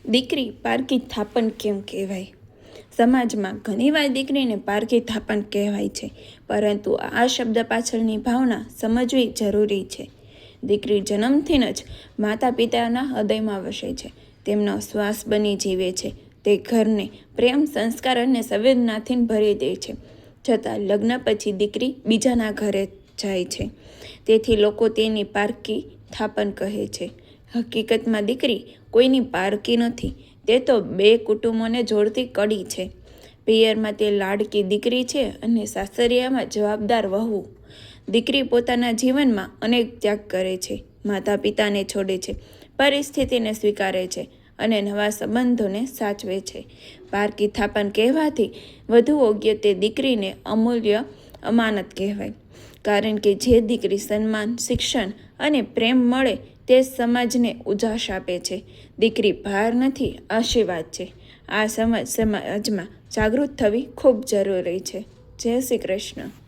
દીકરી પારકી થાપણ કેમ કહેવાય? સમાજમાં ઘણીવાર દીકરીને પારકી થાપણ કહેવાય છે, પરંતુ આ શબ્દ પાછળની ભાવના સમજવી જરૂરી છે. દીકરી જન્મથી જ માતા પિતાના હૃદયમાં વસે છે, તેમનો શ્વાસ બની જીવે છે. તે ઘરને પ્રેમ, સંસ્કાર અને સંવેદનાથી ભરી દે છે. છતાં લગ્ન પછી દીકરી બીજાના ઘરે જાય છે, તેથી લોકો તેની પારકી થાપણ કહે છે. હકીકતમાં દીકરી કોઈની પારકી નથી, તે તો બે કુટુંબોને જોડતી કડી છે. પિયરમાં તે લાડકી દીકરી છે અને સાસરિયામાં જવાબદાર વહુ. દીકરી પોતાના જીવનમાં અનેક ત્યાગ કરે છે, માતા પિતાને છોડે છે, પરિસ્થિતિને સ્વીકારે છે અને નવા સંબંધોને સાચવે છે. પારકી થાપણ કહેવાથી વધુ યોગ્ય તે દીકરીને અમૂલ્ય અમાનત કહેવાય, કારણ કે જે દીકરી સન્માન, શિક્ષણ અને પ્રેમ મળે તે સમાજને ઉજાસ આપે છે. દીકરી ભાર નથી, આશીર્વાદ છે. આ સમાજમાં જાગૃત થવી ખૂબ જરૂરી છે. જય શ્રી કૃષ્ણ.